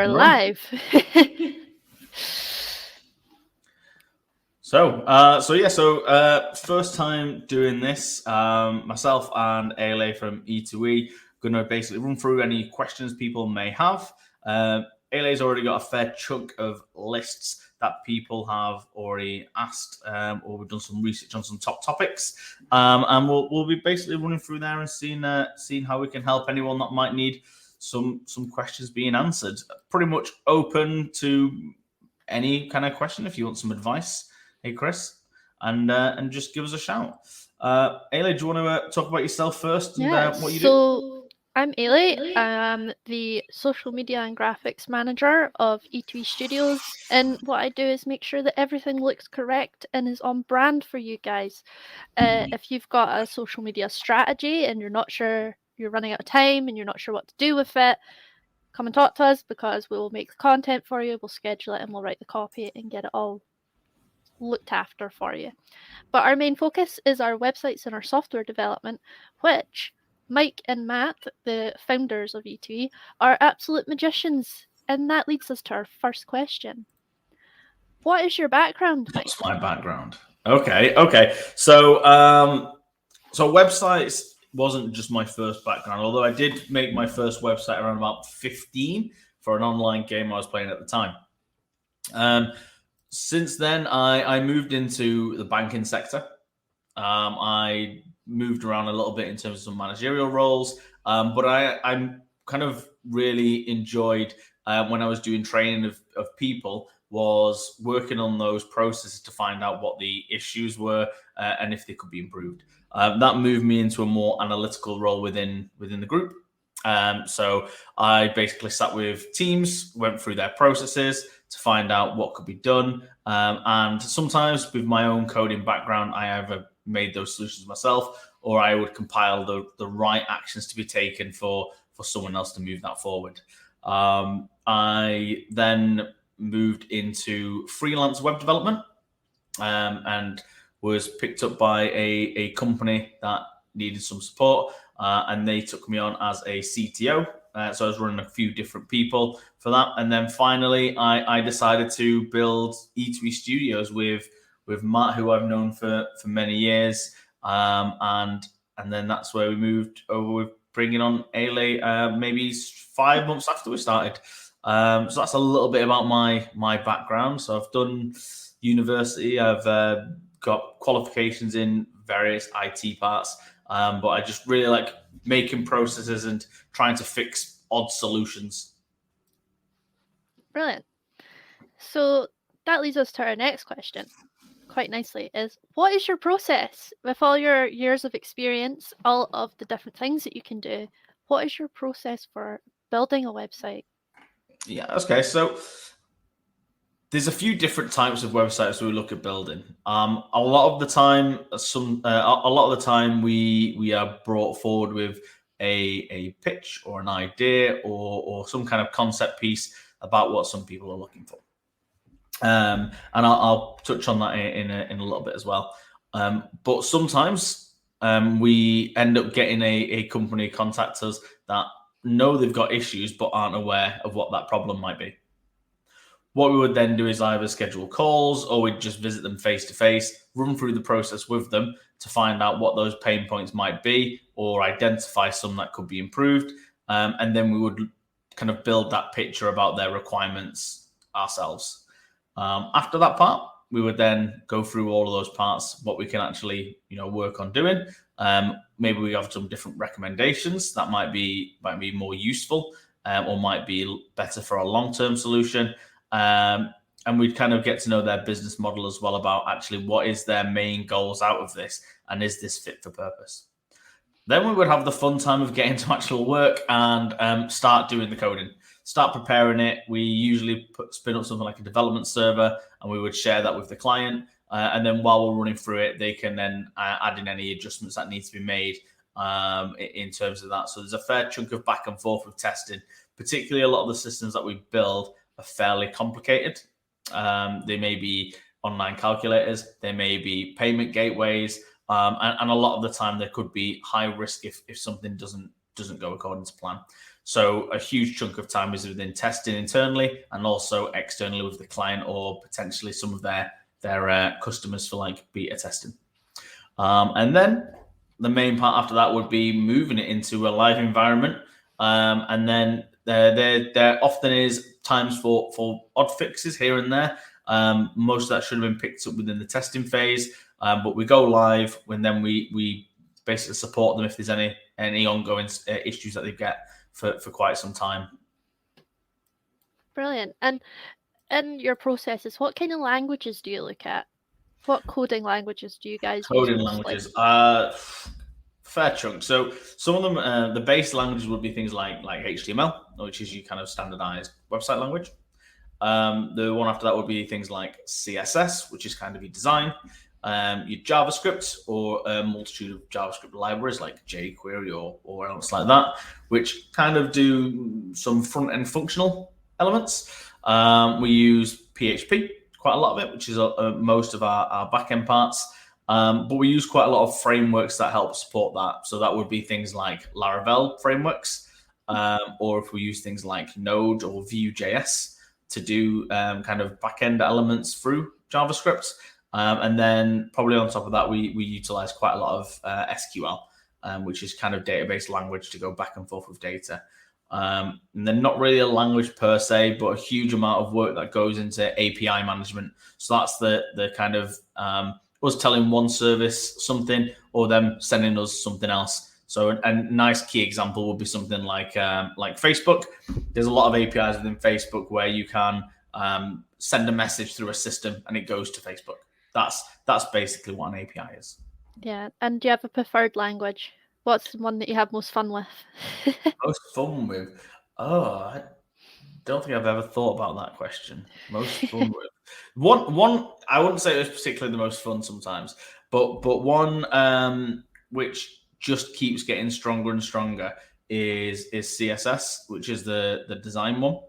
are live. First time doing this, myself and Ale from E2E going to basically run through any questions people may have. Ale's already got a fair chunk of lists that people have already asked, or we've done some research on some top topics, and we'll be basically running through there and seeing how we can help anyone that might need some questions being answered. Pretty much open to any kind of question if you want some advice. Hey, Chris, and just give us a shout. Ale, do you want to talk about yourself first and what you do? I'm Ailey. I'm the social media and graphics manager of E2E Studios, and what I do is make sure that everything looks correct and is on brand for you guys. If you've got a social media strategy and you're not sure, you're running out of time and you're not sure what to do with it, come and talk to us because we will make the content for you, we'll schedule it, and we'll write the copy and get it all looked after for you. But our main focus is our websites and our software development, which Mike and Matt, the founders of E2E, are absolute magicians. And that leads us to our first question. What is your background, Mike? What's my background? Okay. So websites wasn't just my first background, although I did make my first website around about 15 for an online game I was playing at the time. Since then, I moved into the banking sector. I moved around a little bit in terms of some managerial roles, but I'm kind of really enjoyed when I was doing training of people was working on those processes to find out what the issues were and if they could be improved. That moved me into a more analytical role within the group. So I basically sat with teams, went through their processes to find out what could be done. And sometimes with my own coding background, I either made those solutions myself or I would compile the right actions to be taken for someone else to move that forward. I then moved into freelance web development and was picked up by a company that needed some support, and they took me on as a CTO. So I was running a few different people for that. And then finally, I decided to build E2E Studios with Matt, who I've known for many years. And then that's where we moved over with bringing on Ale maybe 5 months after we started. So that's a little bit about my background. So I've done university. I've got qualifications in various IT parts. But I just really like making processes and trying to fix odd solutions. Brilliant. So that leads us to our next question quite nicely is, what is your process with all your years of experience, all of the different things that you can do? What is your process for building a website? Yeah, okay. So there's a few different types of websites we look at building. A lot of the time, we are brought forward with a pitch or an idea or some kind of concept piece about what some people are looking for. And I'll touch on that in a little bit as well. But sometimes we end up getting a company contact us that know they've got issues but aren't aware of what that problem might be. What we would then do is either schedule calls or we'd just visit them face to face, run through the process with them to find out what those pain points might be or identify some that could be improved. And then we would kind of build that picture about their requirements ourselves. After that part, we would then go through all of those parts, what we can actually, work on doing. Maybe we have some different recommendations that might be more useful or might be better for a long-term solution. And we'd kind of get to know their business model as well about actually what is their main goals out of this and is this fit for purpose. Then we would have the fun time of getting to actual work and start doing the coding, start preparing it. We usually spin up something like a development server and we would share that with the client. And then while we're running through it, they can then add in any adjustments that need to be made in terms of that. So there's a fair chunk of back and forth with testing, particularly a lot of the systems that we build are fairly complicated. They may be online calculators, they may be payment gateways, and a lot of the time there could be high risk if something doesn't doesn't go according to plan. So a huge chunk of time is within testing internally and also externally with the client or potentially some of their customers for like beta testing. And then the main part after that would be moving it into a live environment. And then there often is times for odd fixes here and there. Most of that should have been picked up within the testing phase, but we go live when then we basically support them if there's any ongoing issues that they get for quite some time. Brilliant. And in your processes, what kind of languages do you look at? What coding languages do you guys use Coding mostly? languages, fair chunk. So some of them, the base languages would be things like HTML, which is your kind of standardized website language. The one after that would be things like CSS, which is kind of your design, your JavaScript, or a multitude of JavaScript libraries like jQuery or else like that, which kind of do some front-end functional elements. We use PHP, quite a lot of it, which is most of our back-end parts. But we use quite a lot of frameworks that help support that. So that would be things like Laravel frameworks, or if we use things like Node or Vue.js to do kind of back-end elements through JavaScript. And then probably on top of that, we utilize quite a lot of SQL, which is kind of database language to go back and forth with data. And then not really a language per se, but a huge amount of work that goes into API management. So that's the kind of us telling one service something or them sending us something else. So a nice key example would be something like Facebook. There's a lot of APIs within Facebook where you can send a message through a system and it goes to Facebook. That's basically what an API is. Yeah. And do you have a preferred language? What's the one that you have most fun with? Most fun with? Oh, I don't think I've ever thought about that question. Most fun with one. I wouldn't say it was particularly the most fun sometimes, but one which just keeps getting stronger and stronger is CSS, which is the design one.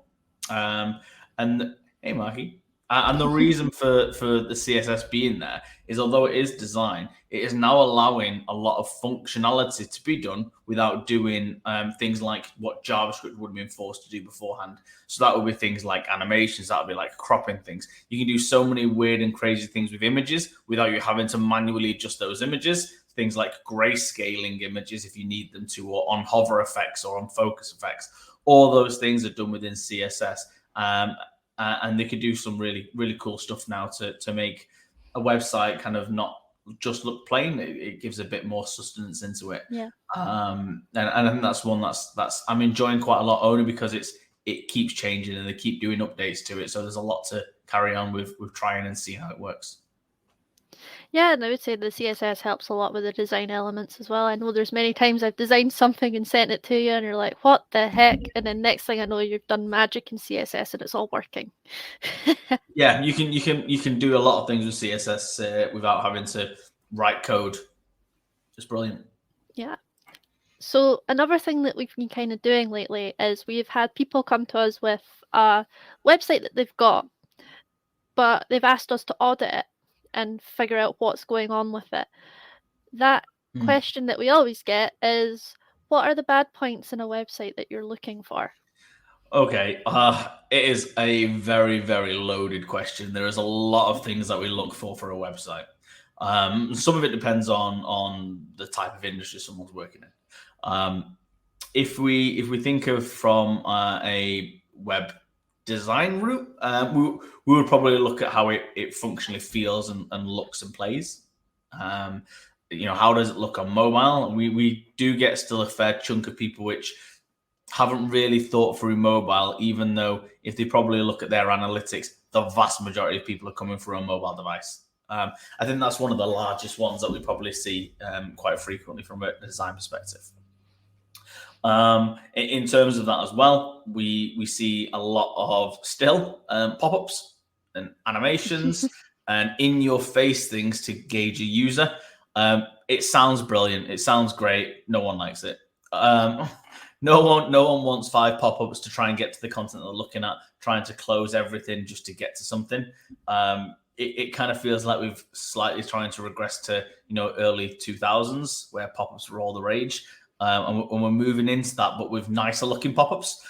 And hey, Marky. And the reason for the CSS being there is, although it is design, it is now allowing a lot of functionality to be done without doing things like what JavaScript would have been forced to do beforehand. So that would be things like animations, that would be like cropping things. You can do so many weird and crazy things with images without you having to manually adjust those images. Things like grayscaling images if you need them to, or on hover effects or on focus effects. All those things are done within CSS. And they could do some really, really cool stuff now to make a website kind of not just look plain. It gives a bit more sustenance into it. Yeah. And I think that's one that's I'm enjoying quite a lot, only because it keeps changing and they keep doing updates to it. So there's a lot to carry on with trying and see how it works. Yeah, and I would say the CSS helps a lot with the design elements as well. I know there's many times I've designed something and sent it to you and you're like, what the heck? And then next thing I know, you've done magic in CSS and it's all working. Yeah, you can do a lot of things with CSS without having to write code. It's brilliant. Yeah. So another thing that we've been kind of doing lately is we've had people come to us with a website that they've got, but they've asked us to audit it and figure out what's going on with it. That question that we always get is, what are the bad points in a website that you're looking for? Okay, it is a very, very loaded question. There is a lot of things that we look for a website. Some of it depends on the type of industry someone's working in. If we think of from a web design route, we would probably look at how it functionally feels and looks and plays. How does it look on mobile? And we do get still a fair chunk of people which haven't really thought through mobile, even though if they probably look at their analytics, the vast majority of people are coming through a mobile device. I think that's one of the largest ones that we probably see quite frequently from a design perspective. In terms of that as well, we see a lot of still pop-ups and animations and in-your-face things to gauge a user. It sounds brilliant. It sounds great. No one likes it. No one wants 5 pop-ups to try and get to the content they're looking at, trying to close everything just to get to something. It kind of feels like we've slightly trying to regress to early 2000s where pop-ups were all the rage. and we're moving into that, but with nicer looking pop-ups.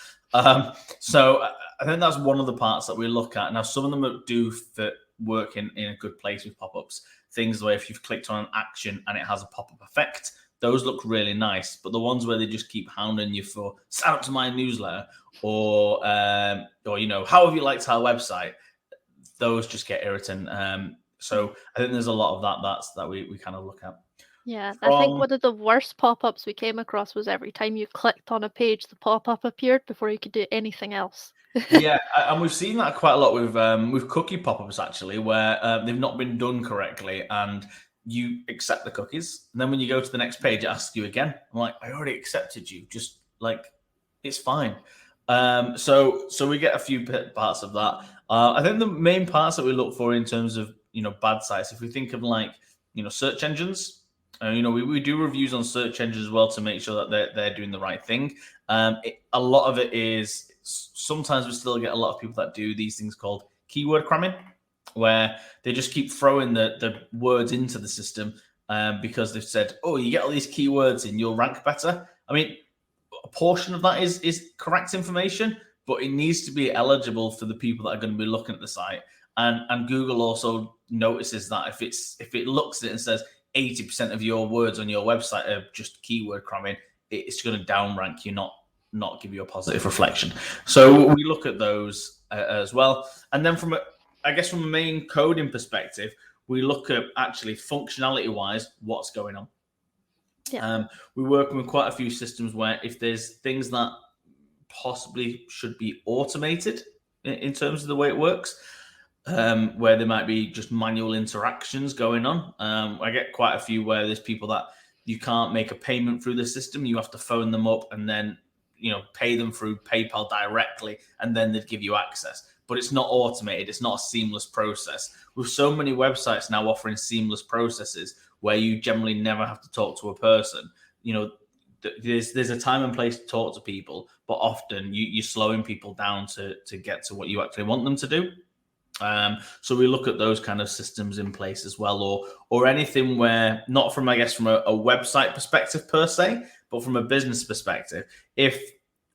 So I think that's one of the parts that we look at. Now, some of them do fit, work in a good place with pop-ups. Things where if you've clicked on an action and it has a pop-up effect, those look really nice. But the ones where they just keep hounding you for sign up to my newsletter or how have you liked our website, those just get irritating. So I think there's a lot of that we kind of look at. Yeah, I think one of the worst pop-ups we came across was every time you clicked on a page, the pop-up appeared before you could do anything else. Yeah, and we've seen that quite a lot with cookie pop-ups actually, where they've not been done correctly, and you accept the cookies, and then when you go to the next page, it asks you again. I'm like, I already accepted you. Just like, it's fine. So we get a few parts of that. I think the main parts that we look for in terms of bad sites, if we think of like search engines. We do reviews on search engines as well to make sure that they're doing the right thing. A lot of it is sometimes we still get a lot of people that do these things called keyword cramming, where they just keep throwing the words into the system because they've said, oh, you get all these keywords in, you'll rank better. I mean, a portion of that is correct information, but it needs to be eligible for the people that are going to be looking at the site. And Google also notices that if it looks at it and says 80% of your words on your website are just keyword cramming, it's going to downrank you, not give you a positive reflection. So we look at those as well. And then from a main coding perspective, we look at actually functionality-wise what's going on. Yeah. We're working with quite a few systems where if there's things that possibly should be automated in terms of the way it works, where there might be just manual interactions going on. I get quite a few where there's people that you can't make a payment through the system. You have to phone them up and then pay them through PayPal directly, and then they'd give you access. But it's not automated. It's not a seamless process. With so many websites now offering seamless processes where you generally never have to talk to a person, there's a time and place to talk to people, but often you're slowing people down to get to what you actually want them to do. So we look at those kind of systems in place as well, or anything where not from a website perspective per se, but from a business perspective. If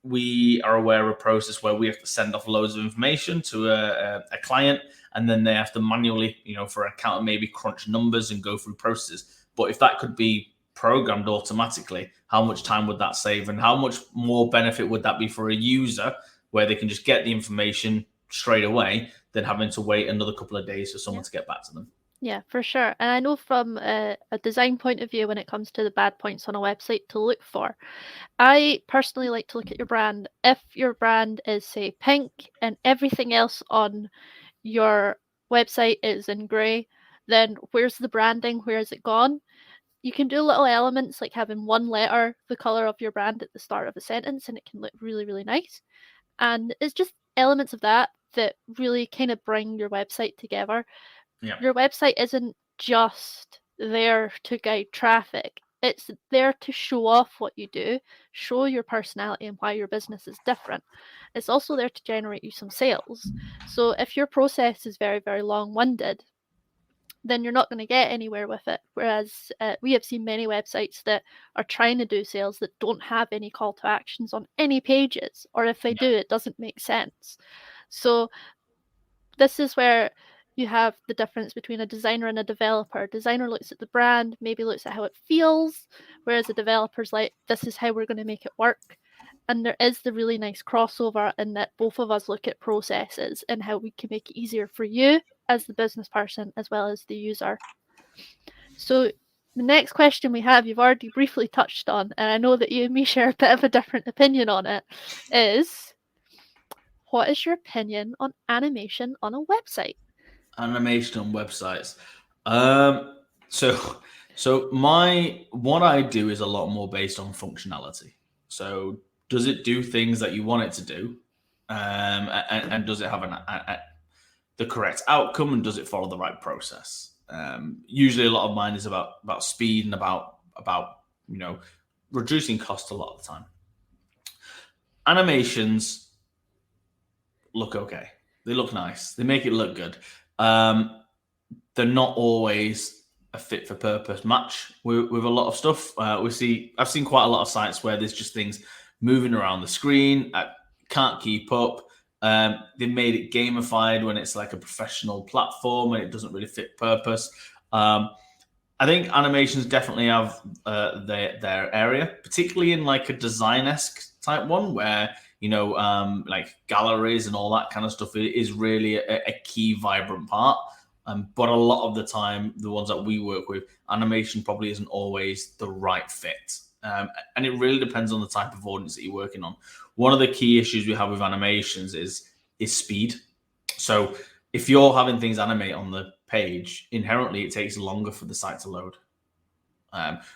we are aware of a process where we have to send off loads of information to a client, and then they have to manually, for an account, maybe crunch numbers and go through processes. But if that could be programmed automatically, how much time would that save, and how much more benefit would that be for a user, where they can just get the information straight away than having to wait another couple of days for someone to get back to them. Yeah, for sure. And I know from a design point of view, when it comes to the bad points on a website to look for, I personally like to look at your brand. If your brand is, say, pink and everything else on your website is in grey, then where's the branding? Where has it gone? You can do little elements like having one letter, the color of your brand at the start of a sentence, and it can look really, really nice. And it's just elements of that really kind of bring your website together. Yeah. Your website isn't just there to guide traffic. It's there to show off what you do, show your personality and why your business is different. It's also there to generate you some sales. So if your process is very, very long-winded, then you're not going to get anywhere with it. Whereas we have seen many websites that are trying to do sales that don't have any call to actions on any pages, or if they do, it doesn't make sense. So this is where you have the difference between a designer and a developer. A designer looks at the brand, maybe looks at how it feels, whereas a developer's like, this is how we're going to make it work. And there is the really nice crossover in that both of us look at processes and how we can make it easier for you as the business person as well as the user. So the next question we have, you've already briefly touched on, and I know that you and me share a bit of a different opinion on it, is what is your opinion on animation on a website? Animation on websites. So what I do is a lot more based on functionality. So does it do things that you want it to do, and does it have the correct outcome, and does it follow the right process? Usually, a lot of mine is about speed and about reducing cost a lot of the time. Animations look okay. They look nice. They make it look good. They're not always a fit for purpose match with a lot of stuff. I've seen quite a lot of sites where there's just things moving around the screen. I can't keep up. They made it gamified when it's like a professional platform and it doesn't really fit purpose. I think animations definitely have their area, particularly in like a design-esque type one where, like galleries and all that kind of stuff is really a key vibrant part. But a lot of the time, the ones that we work with, animation probably isn't always the right fit. And it really depends on the type of audience that you're working on. One of the key issues we have with animations is speed. So if you're having things animate on the page, inherently it takes longer for the site to load.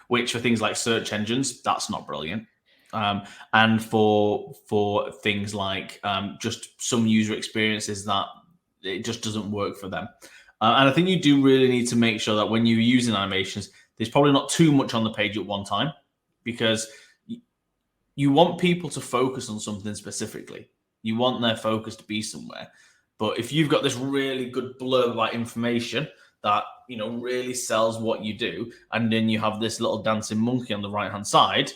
Which for things like search engines, that's not brilliant. And for things like just some user experiences that it just doesn't work for them. And I think you do really need to make sure that when you're using animations, there's probably not too much on the page at one time, because you want people to focus on something specifically. You want their focus to be somewhere. But if you've got this really good blurb about information that, really sells what you do, and then you have this little dancing monkey on the right-hand side,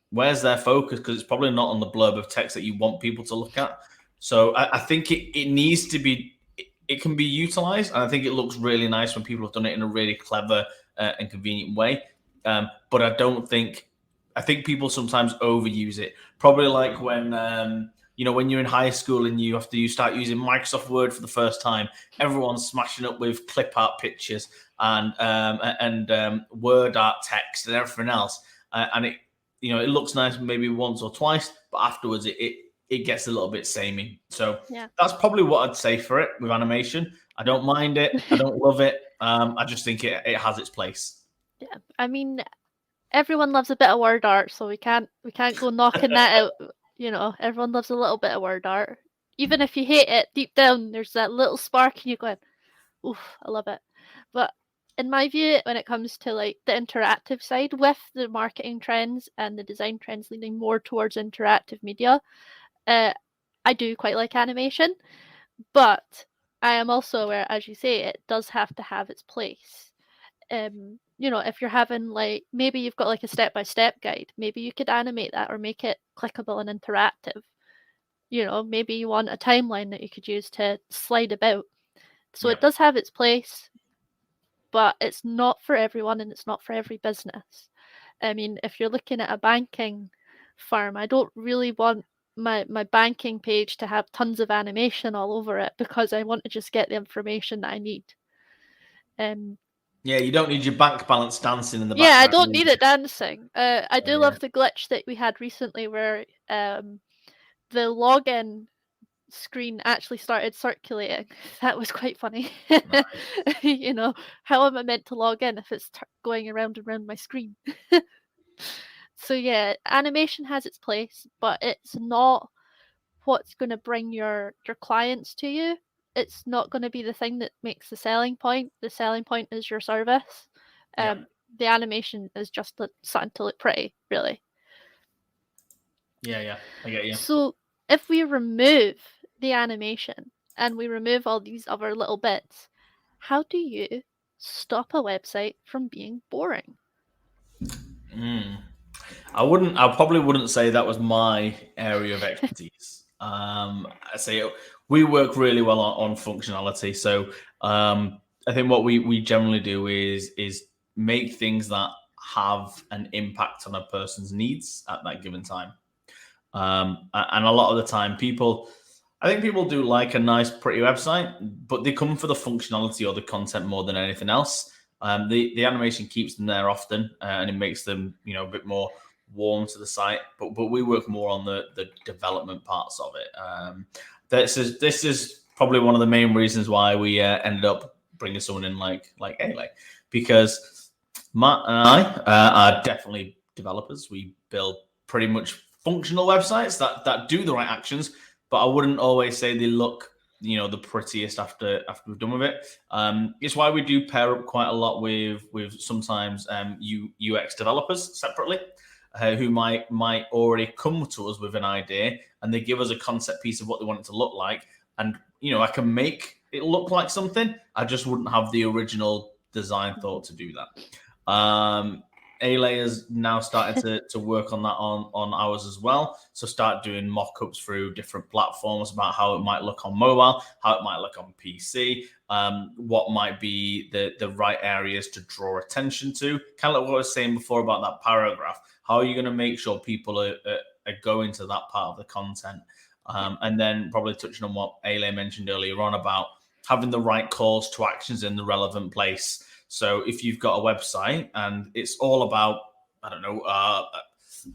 where's their focus? Because it's probably not on the blurb of text that you want people to look at. So I think it needs to be, it can be utilized. And I think it looks really nice when people have done it in a really clever and convenient way. But I think people sometimes overuse it. Probably like when, when you're in high school and you start using Microsoft Word for the first time, everyone's smashing up with clip art pictures and word art text and everything else. And it looks nice maybe once or twice, but afterwards it gets a little bit samey. So that's probably what I'd say for it with animation. I don't mind it. I don't love it. I just think it has its place. Yeah, I mean, everyone loves a bit of word art, so we can't go knocking that out. Everyone loves a little bit of word art. Even if you hate it, deep down, there's that little spark and you're going, oof, I love it. But in my view, when it comes to like the interactive side, with the marketing trends and the design trends leaning more towards interactive media, I do quite like animation, but I am also aware, as you say, it does have to have its place. If you're having like, maybe you've got like a step-by-step guide, maybe you could animate that or make it clickable and interactive. Maybe you want a timeline that you could use to slide about. So It does have its place, but it's not for everyone and it's not for every business. I mean, if you're looking at a banking firm, I don't really want my banking page to have tons of animation all over it, because I want to just get the information that I need. Yeah, you don't need your bank balance dancing in the background. Yeah, I don't need it dancing. I do love the glitch that we had recently where the login screen actually started circulating. That was quite funny. Nice. How am I meant to log in if it's going around and around my screen? So yeah, animation has its place, but it's not what's going to bring your clients to you. It's not going to be the thing that makes the selling point. The selling point is your service. The animation is just something to look pretty, really. Yeah, I get you. So if we remove the animation and we remove all these other little bits, how do you stop a website from being boring? I probably wouldn't say that was my area of expertise. I say we work really well on functionality. So I think what we generally do is make things that have an impact on a person's needs at that given time. And a lot of the time, I think people do like a nice, pretty website, but they come for the functionality or the content more than anything else. The animation keeps them there often, and it makes them, a bit more warm to the site. But we work more on the development parts of it. This is probably one of the main reasons why we ended up bringing someone in like Ale, because Matt and I are definitely developers. We build pretty much functional websites that do the right actions, but I wouldn't always say they look, the prettiest after we've done with it. It's why we do pair up quite a lot with sometimes UX developers separately, who might already come to us with an idea and they give us a concept piece of what they want it to look like. And, I can make it look like something. I just wouldn't have the original design thought to do that. A-Layer has now started to work on that on ours as well. So start doing mock-ups through different platforms about how it might look on mobile, how it might look on PC, what might be the right areas to draw attention to. Kind of like what I was saying before about that paragraph. How are you going to make sure people are going to that part of the content? And then probably touching on what A-Layer mentioned earlier on about having the right calls to actions in the relevant place. So if you've got a website and it's all about, I don't know,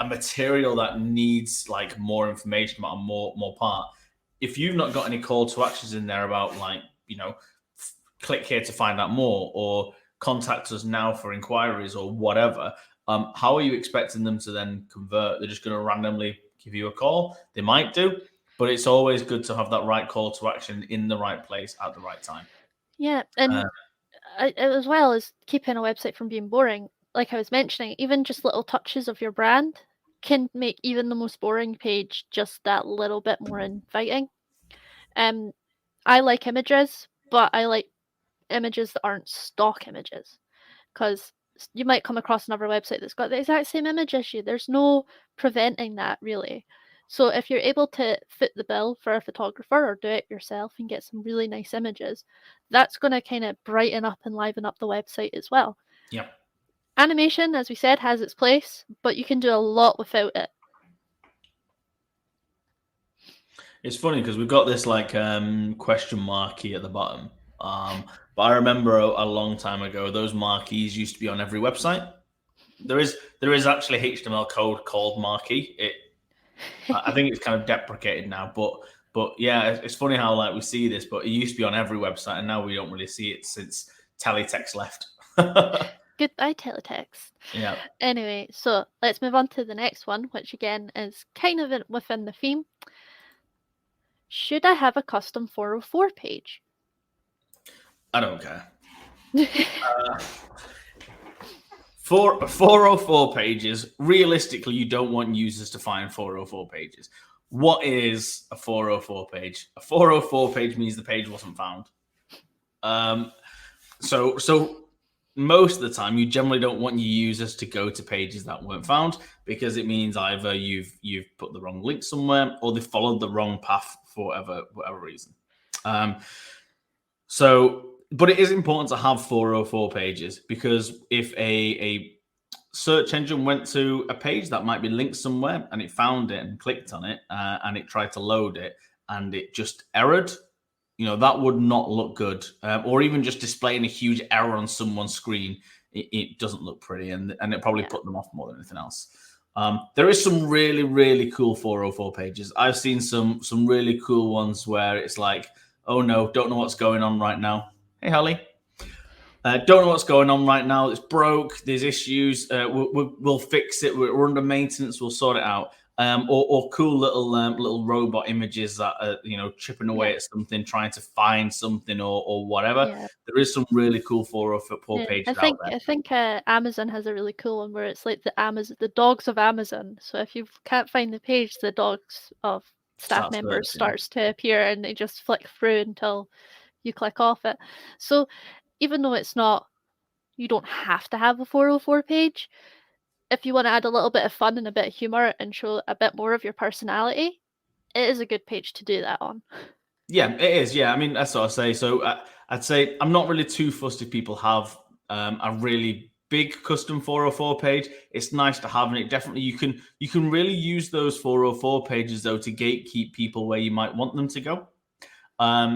a material that needs like more information about a more part, if you've not got any call to actions in there about like, you know, click here to find out more or contact us now for inquiries or whatever, how are you expecting them to then convert? They're just going to randomly give you a call. They might do, but it's always good to have that right call to action in the right place at the right time. Yeah, and as well as keeping a website from being boring, like I was mentioning, even just little touches of your brand can make even the most boring page just that little bit more inviting. I like images, but I like images that aren't stock images, because you might come across another website that's got the exact same image as you. There's no preventing that, really. So if you're able to fit the bill for a photographer or do it yourself and get some really nice images, that's going to kind of brighten up and liven up the website as well. Yeah. Animation, as we said, has its place, but you can do a lot without it. It's funny because we've got this like question marquee at the bottom. But I remember a long time ago, those marquees used to be on every website. There is actually HTML code called marquee. I think it's kind of deprecated now, but yeah, it's funny how like we see this, but it used to be on every website, and now we don't really see it since teletext left. Goodbye, teletext. Yeah. Anyway, so let's move on to the next one, which again is kind of within the theme. Should I have a custom 404 page? I don't care. 404 pages, realistically, you don't want users to find 404 pages. What is a 404 page? A 404 page means the page wasn't found. So most of the time, you generally don't want your users to go to pages that weren't found because it means either you've put the wrong link somewhere or they followed the wrong path for whatever reason. But it is important to have 404 pages because if a search engine went to a page that might be linked somewhere and it found it and clicked on it and it tried to load it and it just errored, that would not look good. Or even just displaying a huge error on someone's screen, it doesn't look pretty and it probably put them off more than anything else. There is some really, really cool 404 pages. I've seen some really cool ones where it's like, oh no, don't know what's going on right now. Hey, Holly. Don't know what's going on right now. It's broke. There's issues. We'll fix it. We're under maintenance. We'll sort it out. Or cool little robot images that are chipping away at something, trying to find something or whatever. Yeah. There is some really cool 404 pages out there. I think Amazon has a really cool one where it's like the dogs of Amazon. So if you can't find the page, the dogs of staff members starts to appear, and they just flick through until you click off it. So even though it's not, you don't have to have a 404 page. If you want to add a little bit of fun and a bit of humor and show a bit more of your personality, it is a good page to do that on. Yeah, it is. Yeah, I mean, that's what I say. So I'd say I'm not really too fussed if people have a really big custom 404 page. It's nice to have, and it definitely you can really use those 404 pages though to gatekeep people where you might want them to go.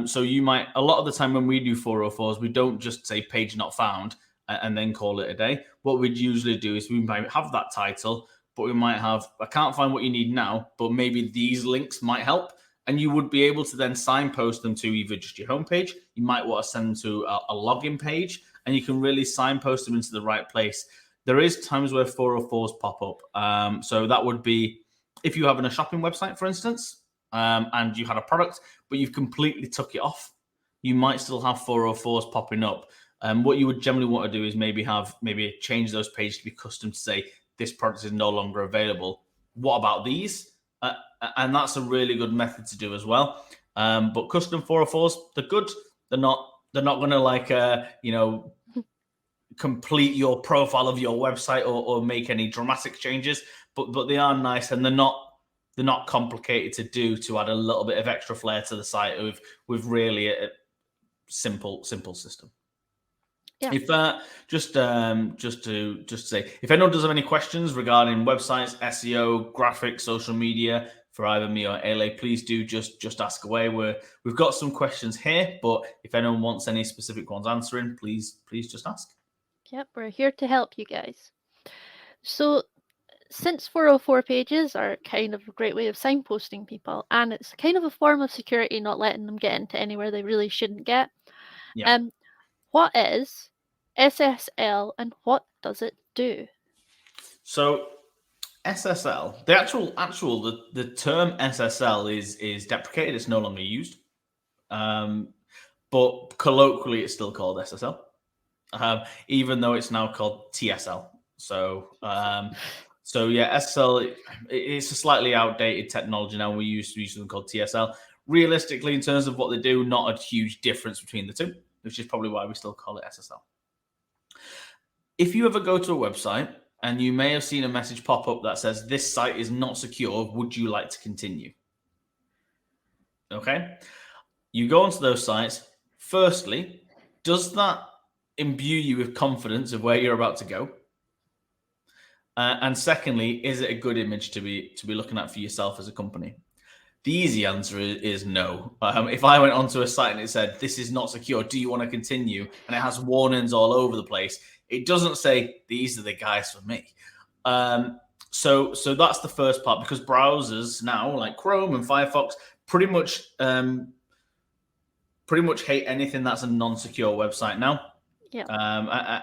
So you might, a lot of the time when we do 404s, we don't just say page not found and then call it a day. What we'd usually do is we might have that title, but we might have, I can't find what you need now, but maybe these links might help. And you would be able to then signpost them to either just your homepage. You might want to send them to a login page, and you can really signpost them into the right place. There is times where 404s pop up. So that would be if you're having a shopping website, for instance, and you had a product, but you've completely took it off, you might still have 404s popping up. What you would generally want to do is maybe change those pages to be custom to say this product is no longer available. What about these? And that's a really good method to do as well. But custom 404s, they're good. They're not going to complete your profile of your website or make any dramatic changes, but they are nice, and they're not complicated to do, to add a little bit of extra flair to the site with really a simple system. Yeah. If just to say, if anyone does have any questions regarding websites, SEO, graphics, social media for either me or Ale, please do just ask away. We've got some questions here, but if anyone wants any specific ones answering, please just ask. Yep, we're here to help you guys. So, since 404 pages are kind of a great way of signposting people, and it's kind of a form of security, not letting them get into anywhere they really shouldn't get. Yeah. What is SSL and what does it do? So SSL, the actual the term SSL is deprecated. It's no longer used, but colloquially it's still called SSL, even though it's now called TSL. So yeah, SSL it's a slightly outdated technology now. We used to use something called TSL. Realistically, in terms of what they do, not a huge difference between the two, which is probably why we still call it SSL. If you ever go to a website and you may have seen a message pop up that says, "This site is not secure, would you like to continue?" Okay. You go onto those sites. Firstly, does that imbue you with confidence of where you're about to go? And secondly, is it a good image to be looking at for yourself as a company? The easy answer is no. If I went onto a site and it said, "This is not secure, do you want to continue?" and it has warnings all over the place, it doesn't say, "These are the guys for me." So that's the first part, because browsers now, like Chrome and Firefox, pretty much hate anything that's a non-secure website now. Yeah.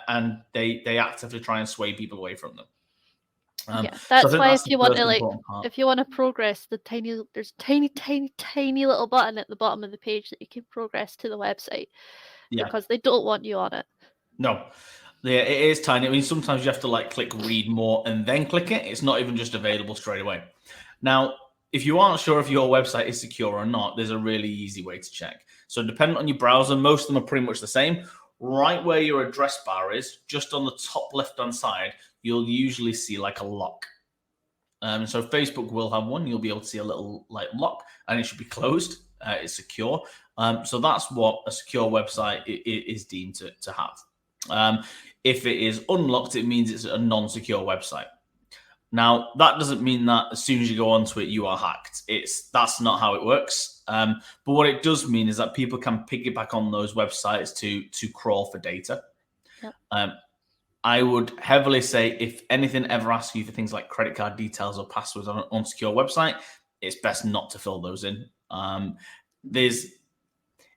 And they actively try and sway people away from them. Yeah, that's why if you want to if you want to progress, there's tiny little button at the bottom of the page that you can progress to the website, because they don't want you on it. No, yeah, it is tiny. I mean, sometimes you have to like click read more and then click it. It's not even just available straight away. Now, if you aren't sure if your website is secure or not, there's a really easy way to check. So depending on your browser, most of them are pretty much the same. Right where your address bar is, just on the top left-hand side, you'll usually see like a lock. So Facebook will have one. You'll be able to see a little like lock, and it should be closed. It's secure. So that's what a secure website is deemed to have. If it is unlocked, it means it's a non-secure website. Now, that doesn't mean that as soon as you go onto it, you are hacked. That's not how it works. But what it does mean is that people can piggyback on those websites to crawl for data. Yep. I would heavily say if anything ever asks you for things like credit card details or passwords on an unsecure website, it's best not to fill those in.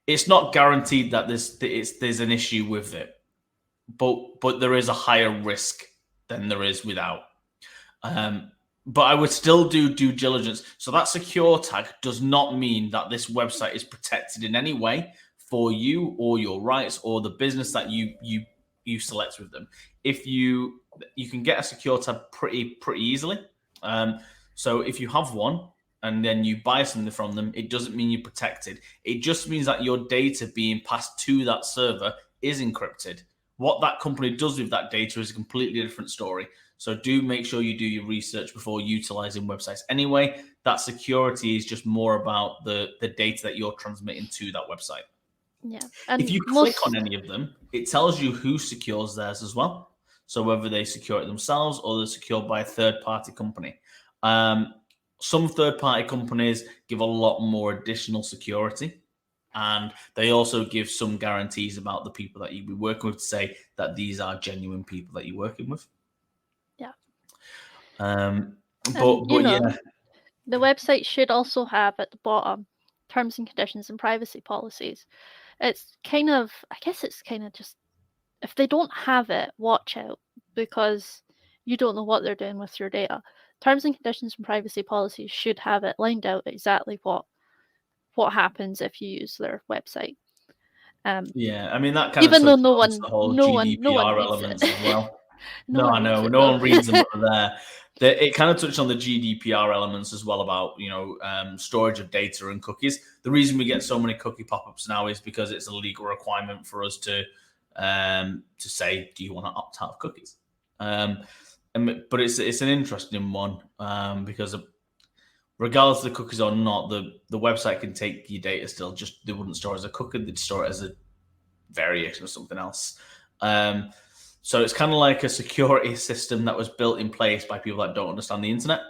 It's not guaranteed that there's an issue with it, but there is a higher risk than there is without. But I would still do due diligence. So that secure tag does not mean that this website is protected in any way for you or your rights or the business that you select with them. If you can get a secure tag pretty easily. So if you have one and then you buy something from them, it doesn't mean you're protected. It just means that your data being passed to that server is encrypted. What that company does with that data is a completely different story. So do make sure you do your research before utilizing websites. Anyway, that security is just more about the data that you're transmitting to that website. Yeah. And if you click on any of them, it tells you who secures theirs as well. So whether they secure it themselves or they're secured by a third-party company. Some third-party companies give a lot more additional security. And they also give some guarantees about the people that you'll be working with to say that these are genuine people that you're working with. Yeah. But yeah. The website should also have at the bottom terms and conditions and privacy policies. It's kind of just, if they don't have it, watch out, because you don't know what they're doing with your data. Terms and conditions and privacy policies should have it lined out exactly what happens if you use their website. Yeah, I mean that kind even of though no one GDPR elements as well. I know no one reads them, but they're it kind of touched on the GDPR elements as well about storage of data and cookies. The reason we get so many cookie pop-ups now is because it's a legal requirement for us to to say, do you want to opt out of cookies? But it's an interesting one because regardless of the cookies or not, the website can take your data still. Just they wouldn't store it as a cookie; they'd store it as a variation of something else. So it's kind of like a security system that was built in place by people that don't understand the internet.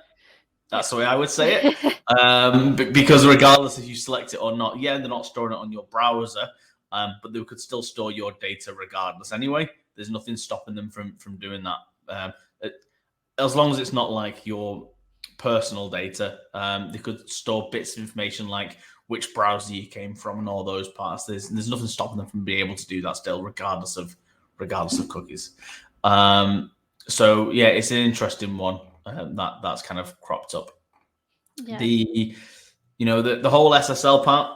That's the way I would say it. Because regardless if you select it or not, they're not storing it on your browser, but they could still store your data regardless anyway. There's nothing stopping them from doing that. As long as it's not like your personal data, they could store bits of information like which browser you came from and all those parts. There's nothing stopping them from being able to do that still, regardless of cookies. So it's an interesting one that's kind of cropped up. Yeah. The whole SSL part,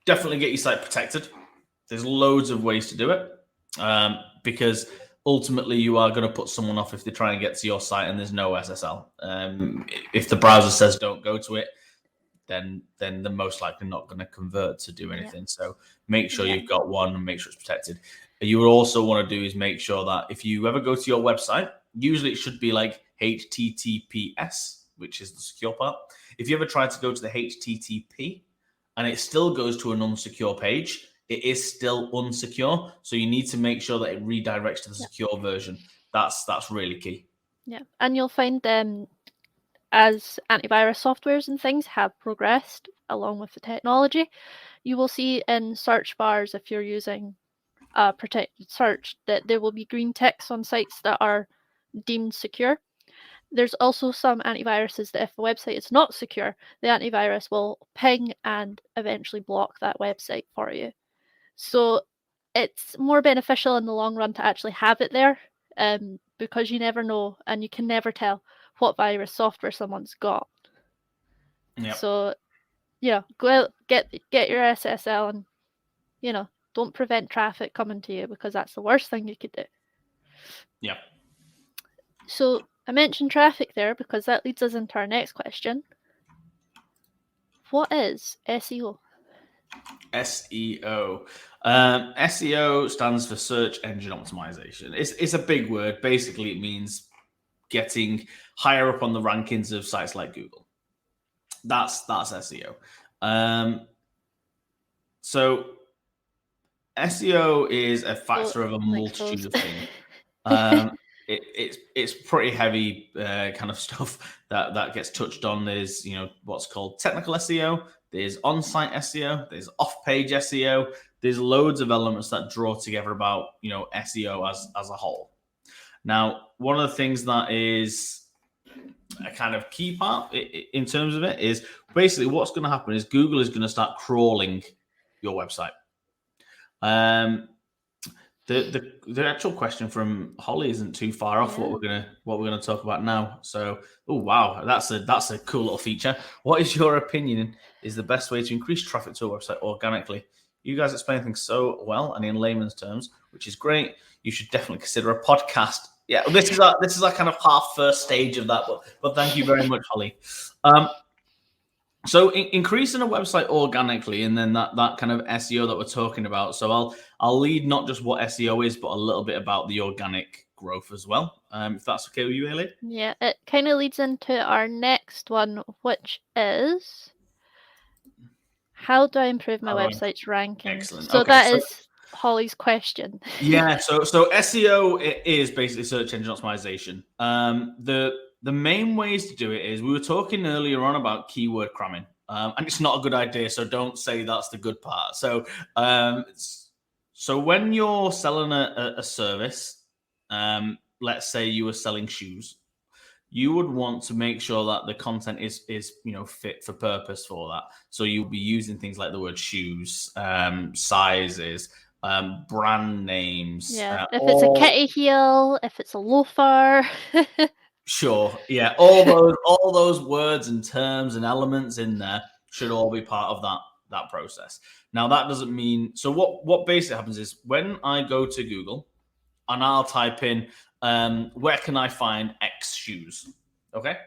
definitely get your site protected. There's loads of ways to do it because ultimately you are going to put someone off if they try and get to your site and there's no SSL. If the browser says don't go to it, then they're most likely not going to convert to do anything. Yeah. So make sure you've got one and make sure it's protected. You would also want to do is make sure that if you ever go to your website, usually it should be like HTTPS, which is the secure part. If you ever try to go to the HTTP and it still goes to an unsecure page, it is still unsecure. So you need to make sure that it redirects to the secure version. That's really key. Yeah, and you'll find as antivirus softwares and things have progressed along with the technology, you will see in search bars, if you're using a protected search, that there will be green ticks on sites that are deemed secure. There's also some antiviruses that if a website is not secure, the antivirus will ping and eventually block that website for you. So it's more beneficial in the long run to actually have it there because you never know and you can never tell what virus software someone's got. Yep. So go out, get your SSL and don't prevent traffic coming to you because that's the worst thing you could do. Yeah. So I mentioned traffic there because that leads us into our next question. What is SEO? SEO. SEO stands for search engine optimization. It's a big word. Basically, it means getting higher up on the rankings of sites like Google. That's SEO. So SEO is a factor of a multitude of things. It's pretty heavy kind of stuff that gets touched on. There's what's called technical SEO. There's on-site SEO. There's off-page SEO. There's loads of elements that draw together about SEO as a whole. Now, one of the things that is a kind of key part in terms of it is basically what's going to happen is Google is going to start crawling your website. The actual question from Holly isn't too far off what we're gonna talk about now. So, oh wow, that's a cool little feature. What is your opinion is the best way to increase traffic to a website organically? You guys explain things so well and in layman's terms, which is great. You should definitely consider a podcast. Yeah, this is our kind of first stage of that, but thank you very much, Holly. So increasing a website organically, and then that kind of SEO that we're talking about. So I'll lead not just what SEO is, but a little bit about the organic growth as well. If that's okay with you, Ailey? Yeah, it kind of leads into our next one, which is how do I improve my website's rankings? Excellent. So that is Holly's question. Yeah. So SEO is basically search engine optimization. The main ways to do it is we were talking earlier on about keyword cramming, and it's not a good idea. So don't say that's the good part. So when you're selling a service, let's say you were selling shoes, you would want to make sure that the content is fit for purpose for that. So you'll be using things like the word shoes, sizes, brand names. Yeah, if it's a kitty heel, if it's a loafer. Sure. Yeah. All those words and terms and elements in there should all be part of that process. Now that doesn't mean so what basically happens is when I go to Google and I'll type in where can I find X shoes? Okay.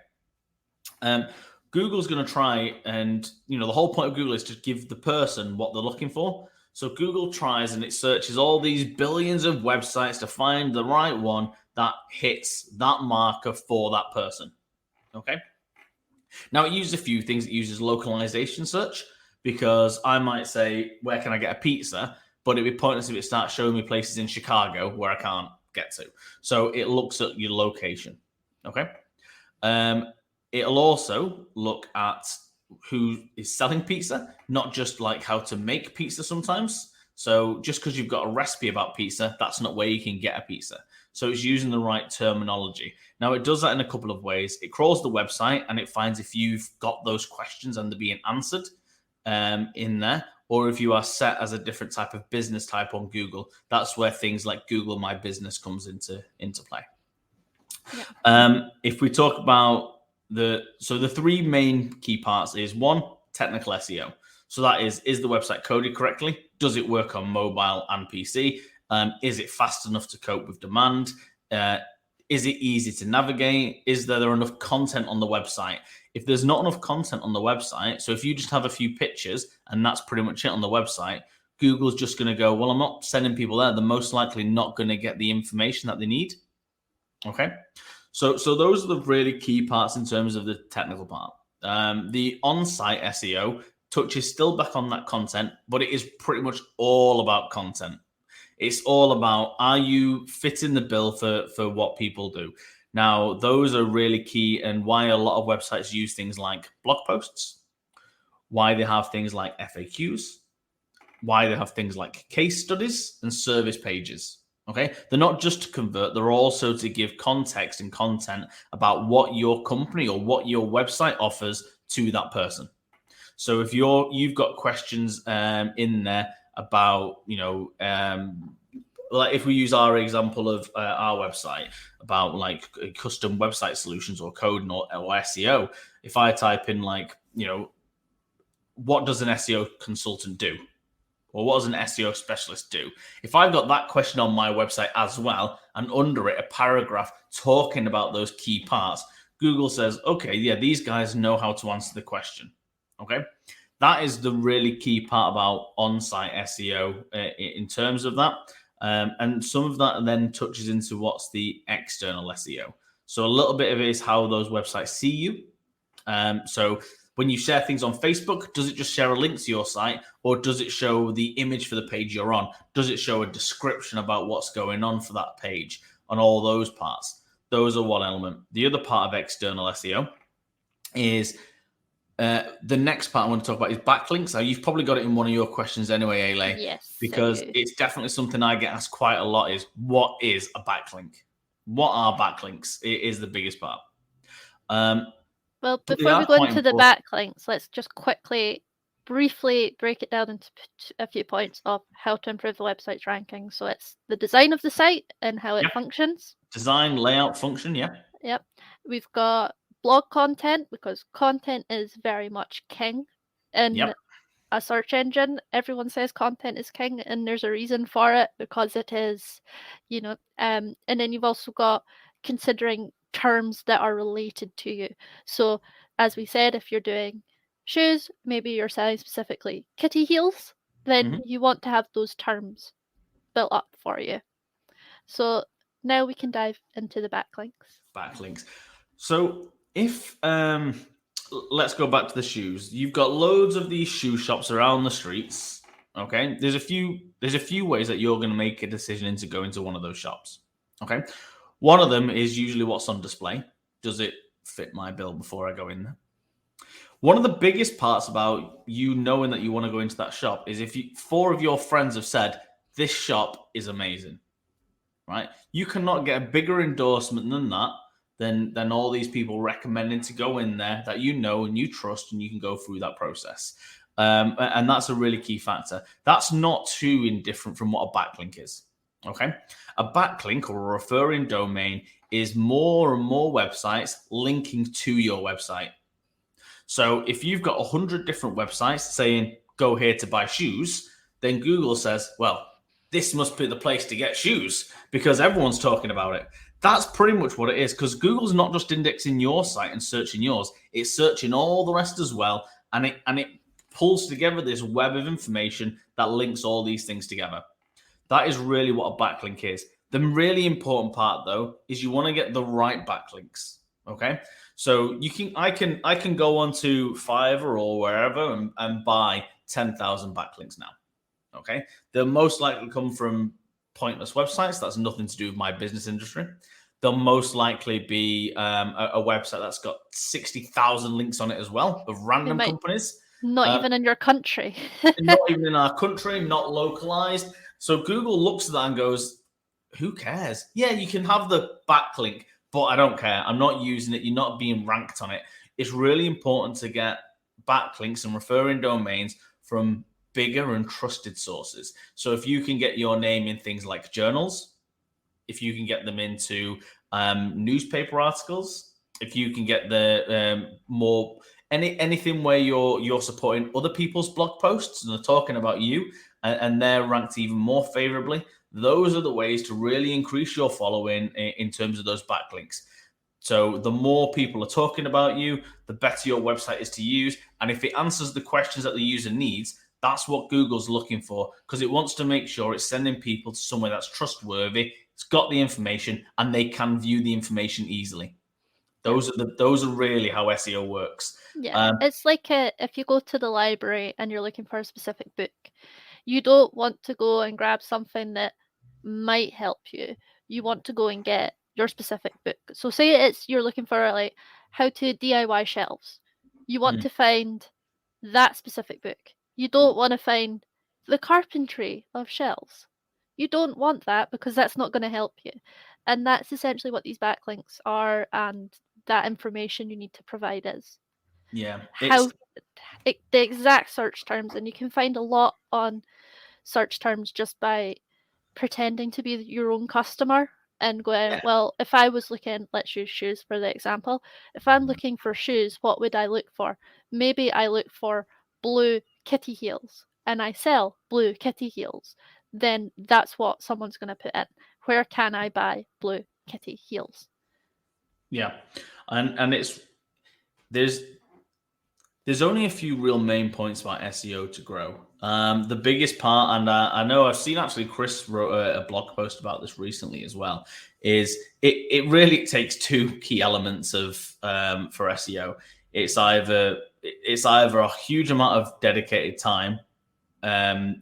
Google's going to try and the whole point of Google is to give the person what they're looking for. So Google tries and it searches all these billions of websites to find the right one that hits that marker for that person. Okay. Now it uses a few things. It uses localization search, because I might say, where can I get a pizza? But it'd be pointless if it starts showing me places in Chicago where I can't get to. So it looks at your location. Okay. It'll also look at who is selling pizza, not just like how to make pizza sometimes. So just because you've got a recipe about pizza, that's not where you can get a pizza. So it's using the right terminology. Now it does that in a couple of ways. It crawls the website and it finds if you've got those questions and they're being answered in there, or if you are set as a different type of business type on Google. That's where things like Google My Business comes into play. Yeah. If we talk about the three main key parts is one, technical SEO. So that is the website coded correctly? Does it work on mobile and PC? Is it fast enough to cope with demand? Is it easy to navigate? Is there enough content on the website? If there's not enough content on the website, so if you just have a few pictures and that's pretty much it on the website, Google's just going to go, well, I'm not sending people there. They're most likely not going to get the information that they need. Okay. So those are the really key parts in terms of the technical part. The on-site SEO touches still back on that content, but it is pretty much all about content. It's all about, are you fitting the bill for what people do? Now, those are really key, and why a lot of websites use things like blog posts, why they have things like FAQs, why they have things like case studies and service pages. Okay, they're not just to convert, they're also to give context and content about what your company or what your website offers to that person. So if you've got questions in there about, like if we use our example of our website about like custom website solutions or coding or SEO, if I type in like, what does an SEO consultant do? Or what does an SEO specialist do? If I've got that question on my website as well, and under it a paragraph talking about those key parts, Google says, okay, yeah, these guys know how to answer the question. Okay. That is the really key part about on-site SEO in terms of that. And some of that then touches into what's the external SEO. So a little bit of it is how those websites see you. So when you share things on Facebook, does it just share a link to your site, or does it show the image for the page you're on? Does it show a description about what's going on for that page? On all those parts. Those are one element. The other part of external SEO is the next part I want to talk about is backlinks. Now, you've probably got it in one of your questions anyway, Ale. Yes. Because it's definitely something I get asked quite a lot is, what is a backlink? What are backlinks? It is the biggest part. Well, before we go into the backlinks, let's just briefly break it down into a few points of how to improve the website's ranking. So it's the design of the site and how it functions. Design, layout, function, yeah. Yep. We've got blog content, because content is very much king in a search engine. Everyone says content is king, and there's a reason for it, because it is, and then you've also got considering terms that are related to you. So as we said, if you're doing shoes, maybe you're selling specifically kitty heels, then you want to have those terms built up for you. So now we can dive into the backlinks. So if let's go back to the shoes. You've got loads of these shoe shops around the streets. Okay, there's a few ways that you're going to make a decision into going to one of those shops. Okay, one of them is usually what's on display. Does it fit my bill before I go in there? One of the biggest parts about you knowing that you want to go into that shop is if 4 of your friends have said, this shop is amazing, right? You cannot get a bigger endorsement than that, than all these people recommending to go in there that you know and you trust, and you can go through that process. And that's a really key factor. That's not too indifferent from what a backlink is. Okay, a backlink or a referring domain is more and more websites linking to your website. So if you've got 100 different websites saying go here to buy shoes, then Google says, well, this must be the place to get shoes because everyone's talking about it. That's pretty much what it is, because Google's not just indexing your site and searching yours, it's searching all the rest as well, and it pulls together this web of information that links all these things together. That is really what a backlink is. The really important part, though, is you want to get the right backlinks. Okay, so I can go onto Fiverr or wherever and buy 10,000 backlinks now. Okay, they'll most likely come from pointless websites. That's nothing to do with my business industry. They'll most likely be a website that's got 60,000 links on it as well of random companies. Not even in your country. Not even in our country, not localized. So Google looks at that and goes, who cares? Yeah, you can have the backlink, but I don't care. I'm not using it. You're not being ranked on it. It's really important to get backlinks and referring domains from bigger and trusted sources. So if you can get your name in things like journals, if you can get them into newspaper articles, if you can get the more anything where you're supporting other people's blog posts and they're talking about you and they're ranked even more favorably, those are the ways to really increase your following in terms of those backlinks. So the more people are talking about you, the better your website is to use. And if it answers the questions that the user needs, that's what Google's looking for, because it wants to make sure it's sending people to somewhere that's trustworthy, it's got the information, and they can view the information easily. Those are really how SEO works. Yeah, it's like if you go to the library and you're looking for a specific book, you don't want to go and grab something that might help you. You want to go and get your specific book. So say you're looking for like how to DIY shelves. You want to find that specific book. You don't want to find the carpentry of shelves. You don't want that because that's not going to help you. And that's essentially what these backlinks are, and that information you need to provide is. Yeah. The exact search terms, and you can find a lot on search terms just by pretending to be your own customer and going, well, if I was looking, let's use shoes for the example. If I'm looking for shoes, what would I look for? Maybe I look for blue kitty heels and I sell blue kitty heels. Then that's what someone's going to put in. Where can I buy blue kitty heels? Yeah. And there's only a few real main points about SEO to grow. The biggest part, and I know I've seen actually Chris wrote a blog post about this recently as well, is it really takes two key elements of for SEO. It's either a huge amount of dedicated time and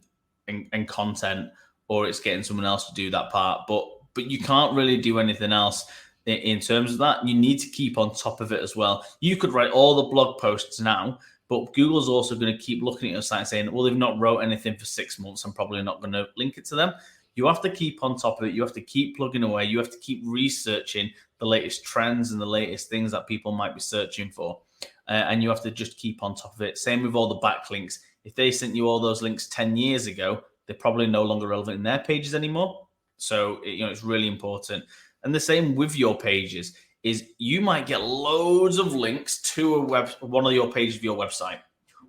content, or it's getting someone else to do that part. But you can't really do anything else in terms of that. You need to keep on top of it as well. You could write all the blog posts now, but Google's also going to keep looking at your site saying, well, they've not wrote anything for 6 months. I'm probably not going to link it to them. You have to keep on top of it. You have to keep plugging away. You have to keep researching the latest trends and the latest things that people might be searching for. And you have to just keep on top of it. Same with all the backlinks. If they sent you all those links 10 years ago, they're probably no longer relevant in their pages anymore. So, it's really important. And the same with your pages is you might get loads of links to one of your pages of your website.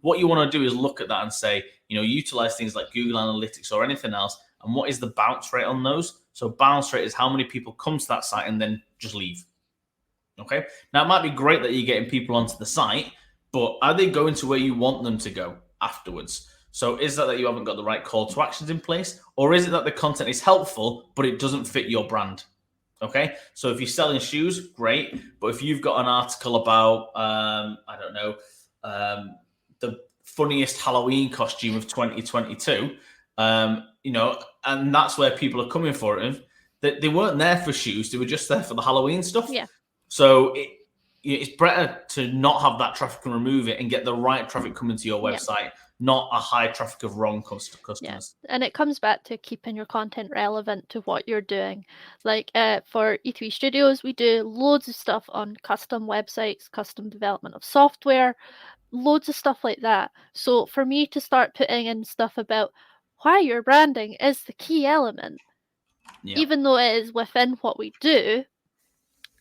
What you want to do is look at that and say, utilize things like Google Analytics or anything else. And what is the bounce rate on those? So bounce rate is how many people come to that site and then just leave. Okay. Now it might be great that you're getting people onto the site, but are they going to where you want them to go afterwards? So is that you haven't got the right call to actions in place, or is it that the content is helpful, but it doesn't fit your brand? Okay, so if you're selling shoes, great. But if you've got an article about, the funniest Halloween costume of 2022, and that's where people are coming for it. They weren't there for shoes; they were just there for the Halloween stuff. Yeah. So it's better to not have that traffic and remove it and get the right traffic coming to your website, not a high traffic of wrong customers. Yeah. And it comes back to keeping your content relevant to what you're doing. Like for E2E Studios, we do loads of stuff on custom websites, custom development of software, loads of stuff like that. So for me to start putting in stuff about why your branding is the key element, even though it is within what we do,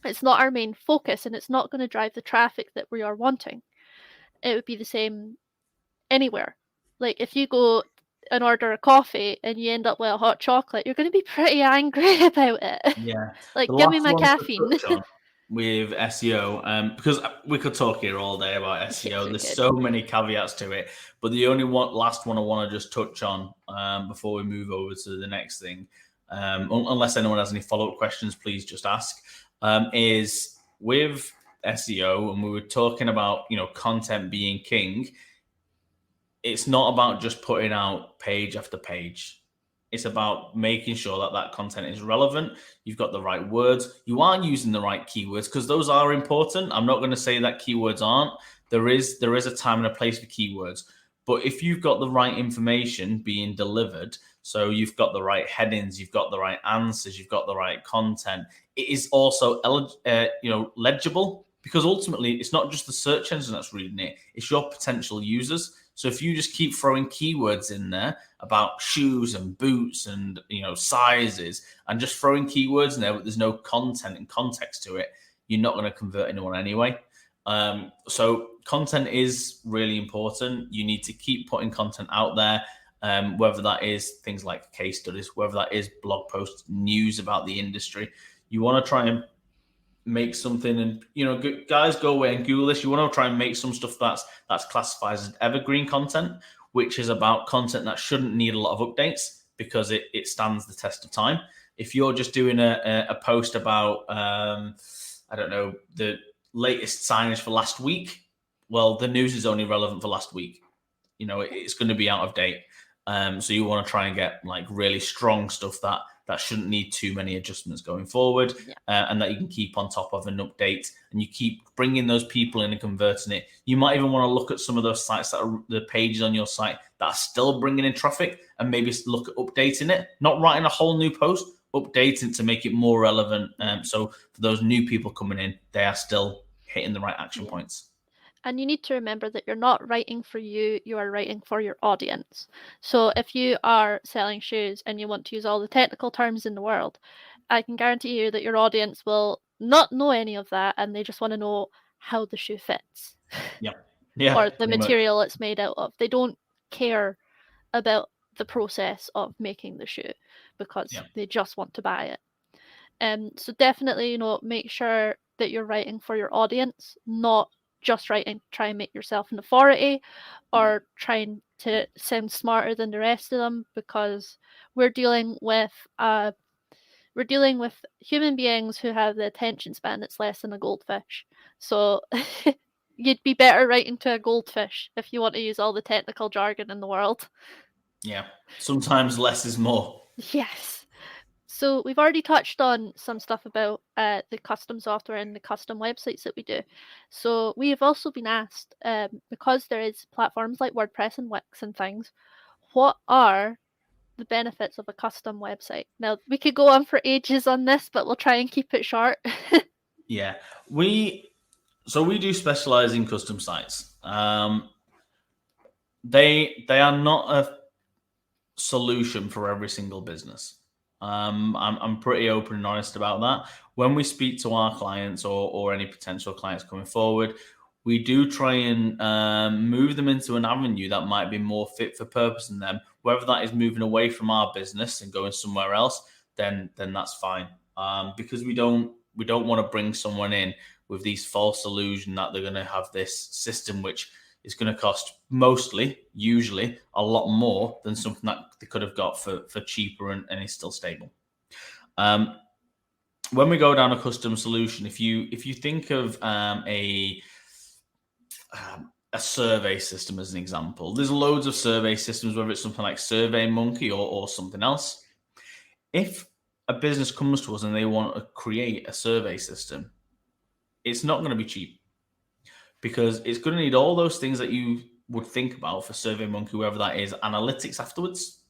it's not our main focus and it's not going to drive the traffic that we are wanting. It would be the same anywhere. Like if you go and order a coffee and you end up with a hot chocolate, you're going to be pretty angry about it. Yeah. Like, give me my caffeine. with SEO, because we could talk here all day about SEO. Yes, we There's could. so many caveats to it, but the only last one I want to just touch on before we move over to the next thing, unless anyone has any follow-up questions, please just ask, is with SEO, and we were talking about, content being king. It's not about just putting out page after page. It's about making sure that that content is relevant. You've got the right words. You are using the right keywords, because those are important. I'm not going to say that keywords aren't. There is a time and a place for keywords. But if you've got the right information being delivered, so you've got the right headings, you've got the right answers, you've got the right content, it is also legible, because ultimately it's not just the search engine that's reading it, it's your potential users. So if you just keep throwing keywords in there about shoes and boots and sizes, and just throwing keywords in there, but there's no content and context to it, you're not going to convert anyone anyway. So content is really important. You need to keep putting content out there, whether that is things like case studies, whether that is blog posts, news about the industry. You want to try and make something, and guys, go away and Google this. You want to try and make some stuff that's classified as evergreen content, which is about content that shouldn't need a lot of updates because it stands the test of time. If you're just doing a post about I don't know, the latest signage for last week, well, the news is only relevant for last week. It's going to be out of date. So you want to try and get like really strong stuff that shouldn't need too many adjustments going forward, and that you can keep on top of and update, and you keep bringing those people in and converting it. You might even want to look at some of those sites that are the pages on your site that are still bringing in traffic, and maybe look at updating it, not writing a whole new post, updating to make it more relevant. So for those new people coming in, they are still hitting the right action points. And you need to remember that you're not writing for you, you are writing for your audience. So if you are selling shoes and you want to use all the technical terms in the world, I can guarantee you that your audience will not know any of that, and they just want to know how the shoe fits. Yeah. Or the material it's made out of. They don't care about the process of making the shoe because they just want to buy it. So definitely, make sure that you're writing for your audience, not just try and make yourself an authority or trying to sound smarter than the rest of them, because we're dealing with human beings who have the attention span that's less than a goldfish. So you'd be better writing to a goldfish if you want to use all the technical jargon in the world. Yeah, sometimes less is more. Yes. So we've already touched on some stuff about the custom software and the custom websites that we do. So we have also been asked, because there is platforms like WordPress and Wix and things, what are the benefits of a custom website? Now, we could go on for ages on this, but we'll try and keep it short. Yeah, we do specialize in custom sites. They are not a solution for every single business. I'm pretty open and honest about that. When we speak to our clients or any potential clients coming forward, we do try and move them into an avenue that might be more fit for purpose in them. Whether that is moving away from our business and going somewhere else, then that's fine. Because we don't want to bring someone in with these false illusion that they're going to have this system which is going to cost usually a lot more than something that they could have got for cheaper and is still stable. When we go down a custom solution, if you think of a survey system as an example, there's loads of survey systems, whether it's something like SurveyMonkey or something else. If a business comes to us and they want to create a survey system, it's not going to be cheap, because it's going to need all those things that you would think about for SurveyMonkey, whether that is analytics afterwards,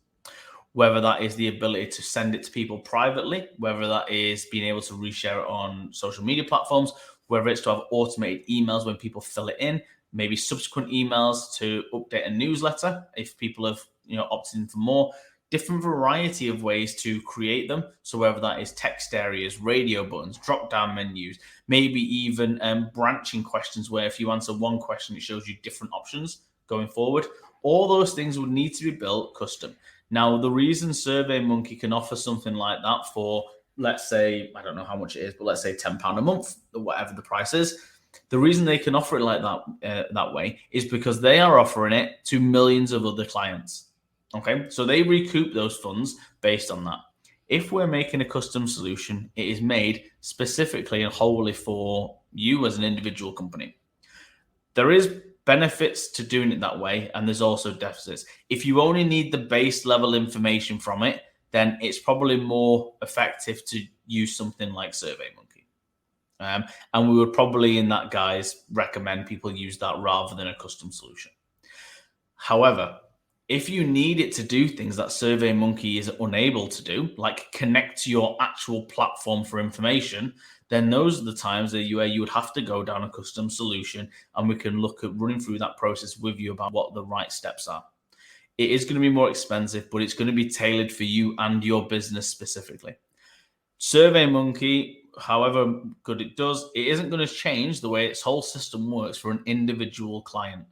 whether that is the ability to send it to people privately, whether that is being able to reshare it on social media platforms, whether it's to have automated emails when people fill it in, maybe subsequent emails to update a newsletter if people have opted in for more. Different variety of ways to create them. So whether that is text areas, radio buttons, drop-down menus, maybe even branching questions where if you answer one question, it shows you different options going forward. All those things would need to be built custom. Now, the reason SurveyMonkey can offer something like that for let's say, I don't know how much it is, but let's say £10 a month or whatever the price is. The reason they can offer it like that way is because they are offering it to millions of other clients. Okay, so they recoup those funds based on that. If we're making a custom solution, it is made specifically and wholly for you as an individual company. There is benefits to doing it that way, and there's also deficits. If you only need the base level information from it, then it's probably more effective to use something like SurveyMonkey. And we would probably, in that guise, recommend people use that rather than a custom solution. However, if you need it to do things that SurveyMonkey is unable to do, like connect to your actual platform for information, then those are the times where you would have to go down a custom solution, and we can look at running through that process with you about what the right steps are. It is going to be more expensive, but it's going to be tailored for you and your business specifically. SurveyMonkey, however good it does, it isn't going to change the way its whole system works for an individual client.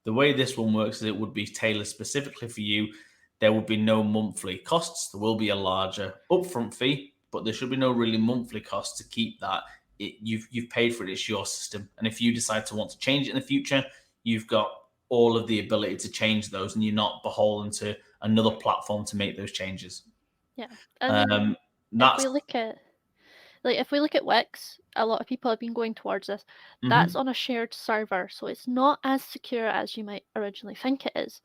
The way this one works is it would be tailored specifically for you. There would be no monthly costs. There will be a larger upfront fee, but there should be no really monthly costs to keep that. You've paid for it. It's your system. And if you decide to want to change it in the future, you've got all of the ability to change those, and you're not beholden to another platform to make those changes. Yeah. If we look at Wix, a lot of people have been going towards this. That's on a shared server, so it's not as secure as you might originally think it is.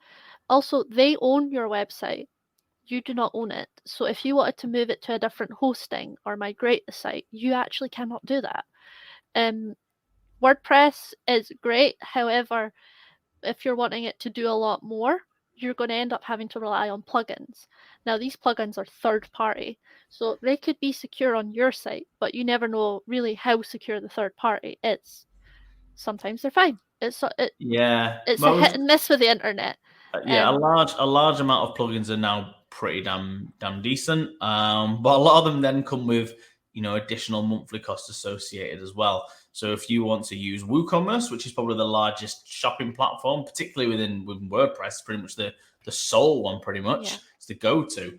Also, they own your website. You do not own it. So if you wanted to move it to a different hosting or migrate the site, you actually cannot do that. WordPress is great. However, if you're wanting it to do a lot more, you're going to end up having to rely on plugins. Now, these plugins are third party, so they could be secure on your site, but you never know really how secure the third party is. Sometimes they're fine. It's a hit and miss with the internet. A large amount of plugins are now pretty damn decent, but a lot of them then come with additional monthly costs associated as well. So if you want to use WooCommerce, which is probably the largest shopping platform, particularly within WordPress, pretty much the sole one, pretty much. Yeah. It's the go-to.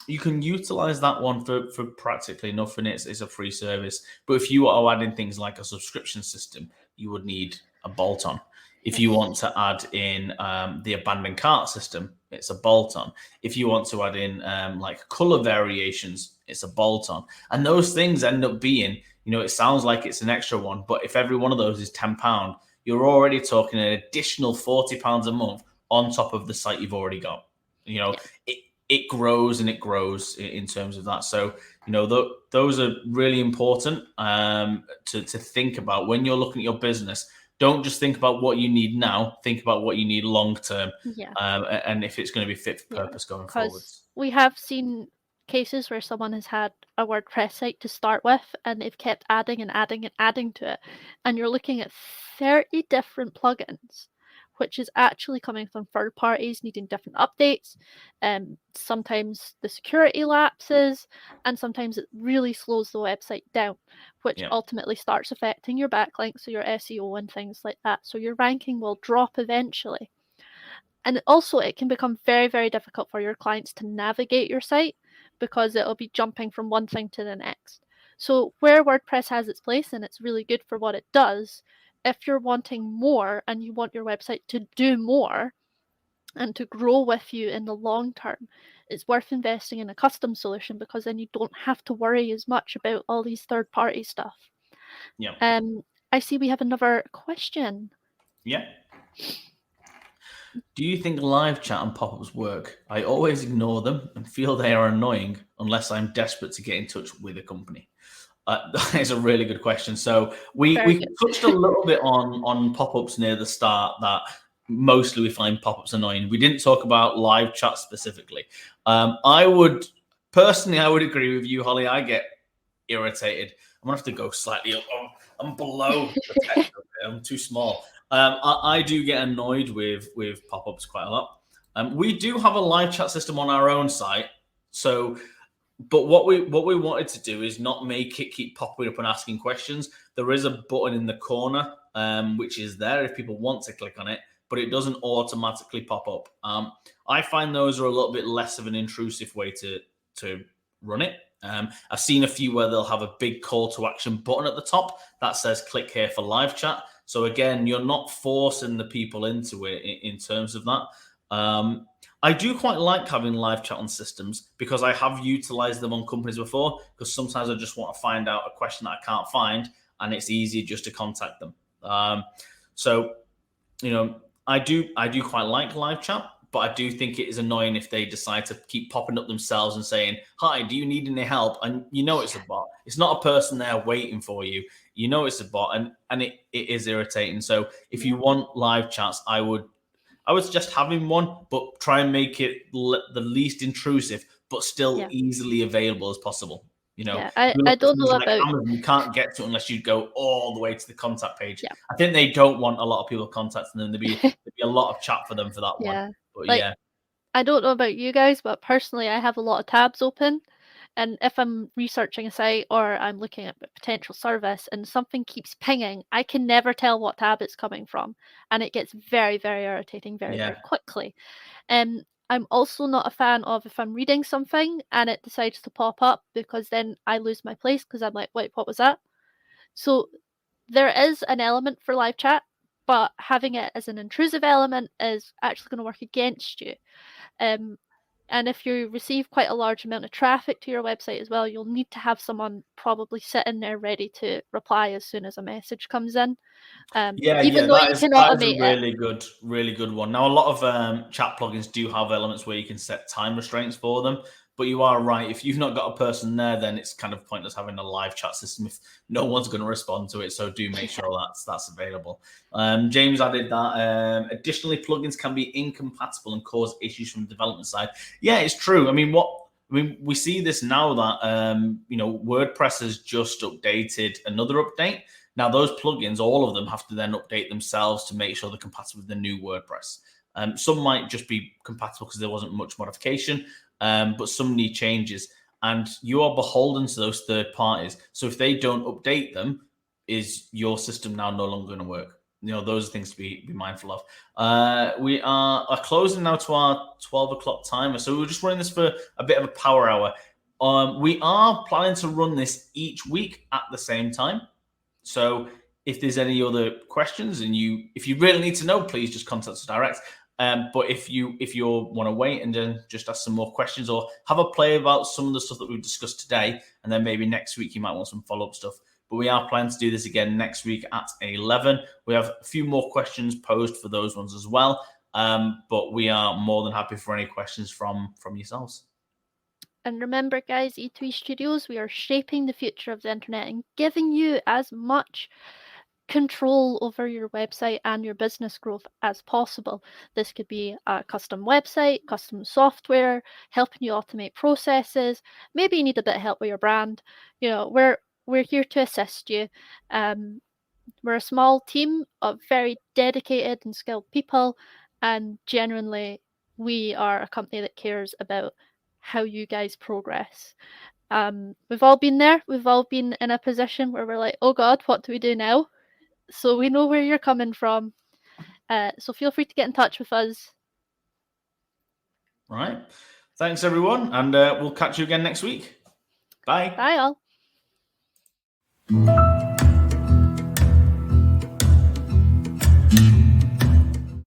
You can utilize that one for practically nothing. It's a free service. But if you are adding things like a subscription system, you would need a bolt-on. If you want to add in the abandoned cart system, it's a bolt-on. If you want to add in like color variations, it's a bolt-on. And those things end up being, it sounds like it's an extra one, but if every one of those is £10, you're already talking an additional £40 a month on top of the site you've already got. It grows and it grows in terms of that. So, those are really important to think about when you're looking at your business. Don't just think about what you need now. Think about what you need long term, and if it's going to be fit for purpose going forwards. We have seen cases where someone has had a WordPress site to start with, and they've kept adding and adding and adding to it, and you're looking at 30 different plugins, which is actually coming from third parties needing different updates. Sometimes the security lapses, and sometimes it really slows the website down, which ultimately starts affecting your backlinks, so your SEO and things like that. So your ranking will drop eventually. And also it can become very, very difficult for your clients to navigate your site because it'll be jumping from one thing to the next. So where WordPress has its place, and it's really good for what it does, if you're wanting more and you want your website to do more and to grow with you in the long term, it's worth investing in a custom solution because then you don't have to worry as much about all these third-party stuff. Yeah. I see we have another question. Yeah. Do you think live chat and pop-ups work? I always ignore them and feel they are annoying unless I'm desperate to get in touch with a company. That is a really good question. So we touched a little bit on pop-ups near the start, that mostly we find pop-ups annoying. We didn't talk about live chat specifically. I would agree with you, Holly. I get irritated. I'm gonna have to go slightly up. I'm below the text. I'm too small. I do get annoyed with pop-ups quite a lot. We do have a live chat system on our own site, so. But what we wanted to do is not make it keep popping up and asking questions. There is a button in the corner, which is there if people want to click on it, but it doesn't automatically pop up. I find those are a little bit less of an intrusive way to run it. I've seen a few where they'll have a big call to action button at the top that says click here for live chat. So again, you're not forcing the people into it in terms of that. I do quite like having live chat on systems because I have utilized them on companies before, because sometimes I just want to find out a question that I can't find, and it's easier just to contact them. So, I do quite like live chat, but I do think it is annoying if they decide to keep popping up themselves and saying, "Hi, do you need any help?" And it's a bot. It's not a person there waiting for you. It's a bot, and it is irritating. So if you want live chats, I would suggest having one, but try and make it the least intrusive, but still easily available as possible. I don't know about Amazon, you can't get to it unless you go all the way to the contact page. Yeah. I think they don't want a lot of people contacting them. There'd be a lot of chat for them for that one. But I don't know about you guys, but personally, I have a lot of tabs open. And if I'm researching a site or I'm looking at a potential service and something keeps pinging, I can never tell what tab it's coming from. And it gets very, very irritating very quickly. I'm also not a fan of if I'm reading something and it decides to pop up, because then I lose my place because I'm like, wait, what was that? So there is an element for live chat, but having it as an intrusive element is actually going to work against you. And if you receive quite a large amount of traffic to your website as well, you'll need to have someone probably sitting there ready to reply as soon as a message comes in. Even though you can automate it. Really good one. Now, a lot of chat plugins do have elements where you can set time restraints for them. But you are right. If you've not got a person there, then it's kind of pointless having a live chat system if no one's going to respond to it. So do make sure that's available. James added that additionally, plugins can be incompatible and cause issues from the development side. Yeah, it's true. We see this now that WordPress has just updated another update. Now, those plugins, all of them have to then update themselves to make sure they're compatible with the new WordPress. Some might just be compatible because there wasn't much modification, but some need changes. And you are beholden to those third parties. So if they don't update them, is your system now no longer going to work? Those are things to be mindful of. We are closing now to our 12 o'clock timer. So we're just running this for a bit of a power hour. We are planning to run this each week at the same time. So if there's any other questions and if you really need to know, please just contact us direct. But if you want to wait and then just ask some more questions or have a play about some of the stuff that we've discussed today, and then maybe next week you might want some follow-up stuff. But we are planning to do this again next week at 11. We have a few more questions posed for those ones as well. But we are more than happy for any questions from yourselves. And remember, guys, E2E Studios, we are shaping the future of the internet and giving you as much control over your website and your business growth as possible. This could be a custom website, custom software, helping you automate processes. Maybe you need a bit of help with your brand. We're here to assist you. We're a small team of very dedicated and skilled people, and genuinely, we are a company that cares about how you guys progress. We've all been there. We've all been in a position where we're like, oh God, what do we do now? So we know where you're coming from. So feel free to get in touch with us. Right. Thanks, everyone. And we'll catch you again next week. Bye. Bye, all.